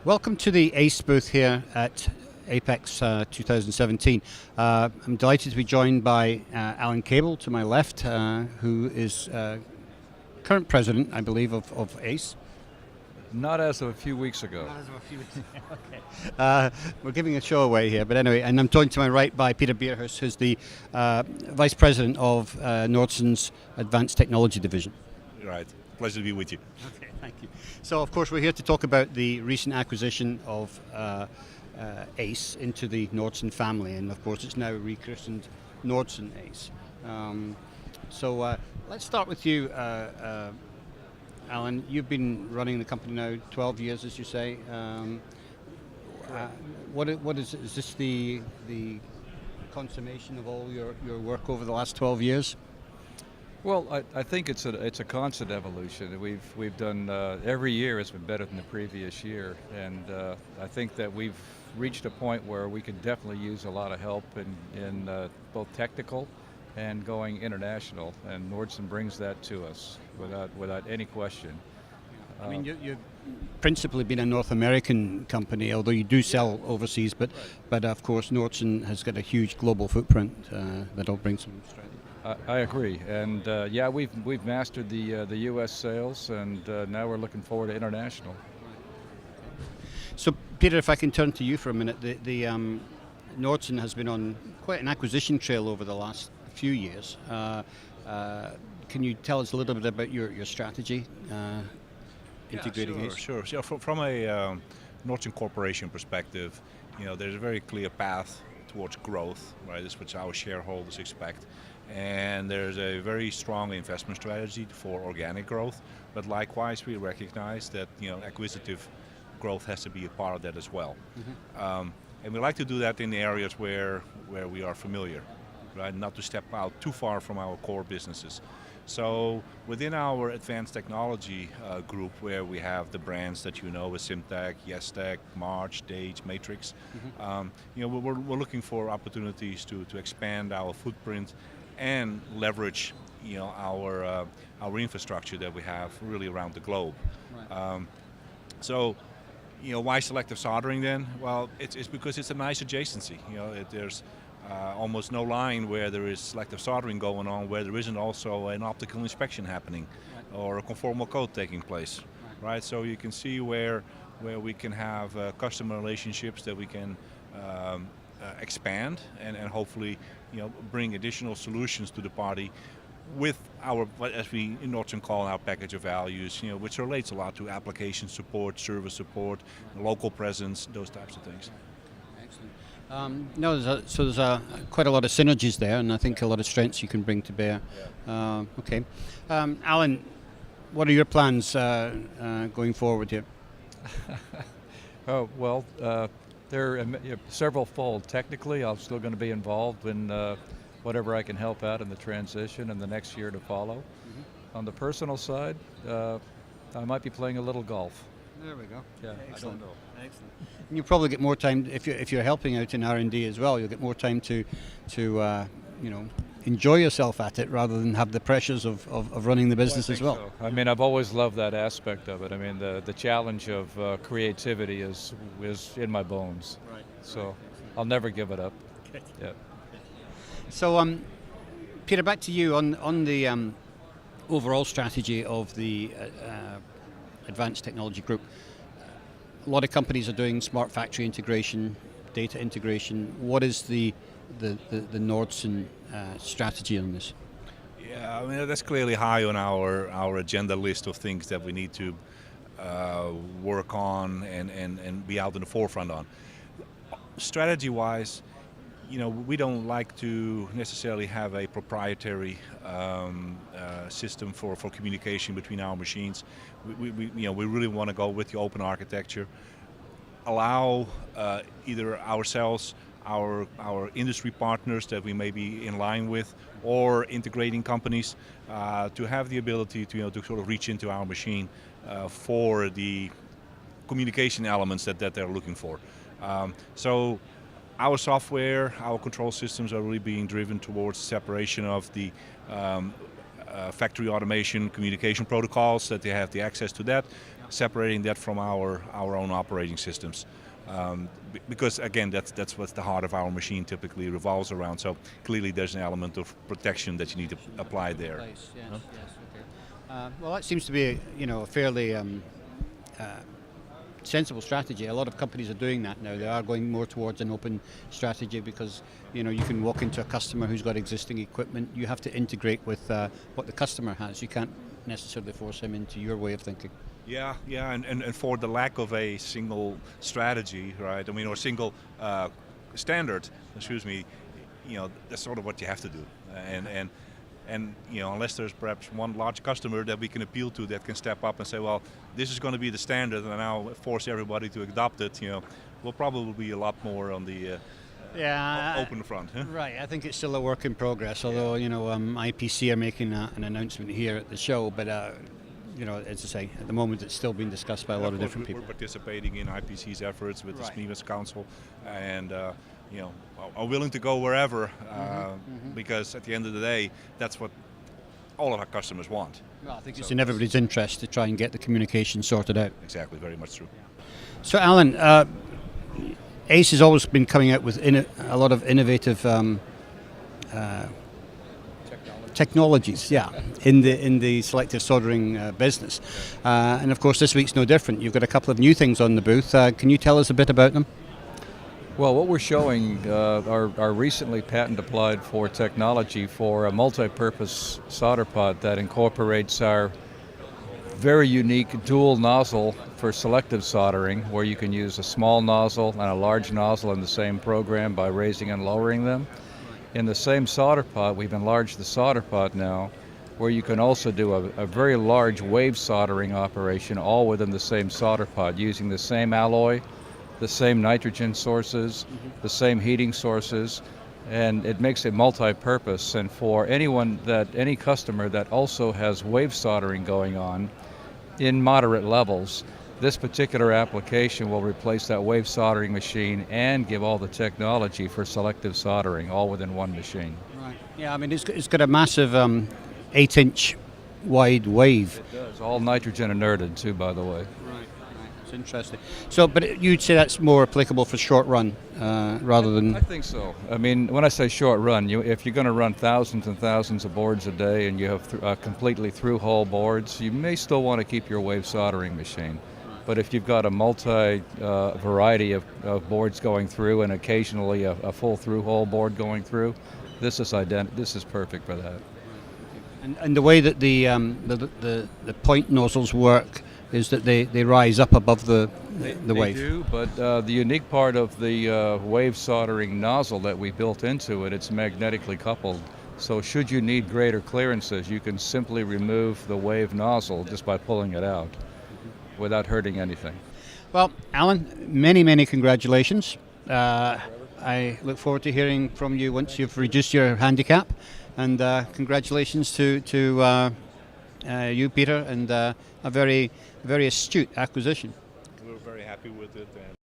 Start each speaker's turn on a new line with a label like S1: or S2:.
S1: Welcome to the ACE booth here at Apex 2017. I'm delighted to be joined by Alan Cable to my left, who is current president, I believe, of ACE.
S2: Not as of a few weeks ago.
S1: Okay. We're giving a show away here, but anyway, and I'm joined to my right by Peter Bierhus, who's the vice president of Nordson's Advanced Technology Division.
S3: Right. Pleasure to be with you.
S1: Okay, thank you. So, of course, we're here to talk about the recent acquisition of ACE into the Nordson family, and of course, it's now rechristened Nordson ACE. Let's start with you, Alan. You've been running the company now 12 years, as you say. What is this the consummation of all your work over the last 12 years?
S2: Well, I think it's a constant evolution. We've done every year has been better than the previous year, and I think that we've reached a point where we could definitely use a lot of help in both technical and going international, and Nordson brings that to us without any question.
S1: I mean, you've principally been a North American company, although you do sell overseas, but of course Nordson has got a huge global footprint that'll bring some strength.
S2: I agree, and we've mastered the U.S. sales, and now we're looking forward to international.
S1: So, Peter, if I can turn to you for a minute, the Nordson has been on quite an acquisition trail over the last few years. Can you tell us a little bit about your strategy integrating ACE?
S3: Sure. So from a Nordson Corporation perspective, there's a very clear path towards growth, right? This is what our shareholders expect. And there's a very strong investment strategy for organic growth, but likewise we recognize that acquisitive growth has to be a part of that as well. Mm-hmm. And we like to do that in the areas where we are familiar, right? Not to step out too far from our core businesses. So within our advanced technology group, where we have the brands that you know, with Simtech, Yestech, March, Dage, Matrix, mm-hmm. We're looking for opportunities to expand our footprint and leverage our infrastructure that we have really around the globe. Right. Why selective soldering then? Well, it's because it's a nice adjacency. There's almost no line where there is selective soldering going on where there isn't also an optical inspection happening, right, or a conformal code taking place. Right. So you can see where we can have customer relationships that we can expand and hopefully bring additional solutions to the party with our, as we in Nordson call our package of values, which relates a lot to application support, service support, local presence, those types of things.
S1: Excellent. There's quite a lot of synergies there, and I think a lot of strengths you can bring to bear. Yeah. Okay. Alan, what are your plans going forward here?
S2: They're several fold. Technically, I'm still going to be involved in whatever I can help out in the transition and the next year to follow. Mm-hmm. On the personal side, I might be playing a little golf.
S1: There we go.
S2: Yeah,
S1: excellent.
S2: I don't know.
S1: Excellent. And you'll probably get more time if you're helping out in R&D as well. You'll get more time to enjoy yourself at it rather than have the pressures of running the business as well.
S2: So. I mean, I've always loved that aspect of it. I mean, the challenge of creativity is in my bones. Right. So I'll never give it up. Okay. Yeah.
S1: So, Peter, back to you on the overall strategy of the Advanced Technology Group. A lot of companies are doing smart factory integration, data integration. What is the Nordson strategy on this?
S3: Yeah, I mean, that's clearly high on our agenda list of things that we need to work on and be out in the forefront on. Strategy-wise, we don't like to necessarily have a proprietary system for communication between our machines. We really want to go with the open architecture, allow either ourselves, our industry partners that we may be in line with, or integrating companies to have the ability to sort of reach into our machine for the communication elements that they're looking for. So our software, our control systems are really being driven towards separation of the factory automation communication protocols, that they have the access to that, separating that from our own operating systems. Because again, that's what the heart of our machine typically revolves around. So clearly there's an element of protection that you need to apply there.
S1: Yes, yes, okay. Well, that seems to be a fairly sensible strategy. A lot of companies are doing that now. They are going more towards an open strategy because you can walk into a customer who's got existing equipment. You have to integrate with what the customer has. You can't necessarily force him into your way of thinking.
S3: Yeah, and for the lack of a single strategy, right? I mean, or single standard, excuse me, that's sort of what you have to do. And unless there's perhaps one large customer that we can appeal to that can step up and say, well, this is going to be the standard, and now force everybody to adopt it, we'll probably be a lot more on the open front. Huh?
S1: Right, I think it's still a work in progress, although, IPC are making an announcement here at the show, but as I say, at the moment it's still being discussed by a lot of different people.
S3: We're participating in IPC's efforts with the SMEMAS Council, and are willing to go wherever, because at the end of the day, that's what all of our customers want.
S1: Well, I think it's in everybody's interest to try and get the communication sorted out.
S3: Exactly, very much true.
S1: So, Alan, ACE has always been coming out with a lot of innovative technologies, in the selective soldering business, and of course this week's no different. You've got a couple of new things on the booth. Can you tell us a bit about them?
S2: Well, what we're showing are recently patent applied for technology for a multi-purpose solder pot that incorporates our very unique dual nozzle for selective soldering, where you can use a small nozzle and a large nozzle in the same program by raising and lowering them. In the same solder pot, we've enlarged the solder pot now, where you can also do a very large wave soldering operation all within the same solder pot using the same alloy, the same nitrogen sources, the same heating sources, and it makes it multi-purpose. And for any customer that also has wave soldering going on in moderate levels, this particular application will replace that wave soldering machine and give all the technology for selective soldering all within one machine.
S1: Right. Yeah, I mean it's got a massive 8-inch wide wave.
S2: It does. All nitrogen inerted too, by the way.
S1: Right. It's interesting. So, but you'd say that's more applicable for short run rather than...
S2: I think so. I mean, when I say short run, if you're going to run thousands and thousands of boards a day and you have completely through-hole boards, you may still want to keep your wave soldering machine. But if you've got a variety of boards going through and occasionally a full through-hole board going through, this is perfect for that.
S1: And the way that the point nozzles work is that they rise up above the wave.
S2: They do, but the unique part of the wave soldering nozzle that we built into it, it's magnetically coupled. So should you need greater clearances, you can simply remove the wave nozzle just by pulling it out without hurting anything.
S1: Well, Alan, many congratulations. I look forward to hearing from you once you've reduced your handicap, and congratulations to you, Peter, and a very astute acquisition.
S3: We're very happy with it. And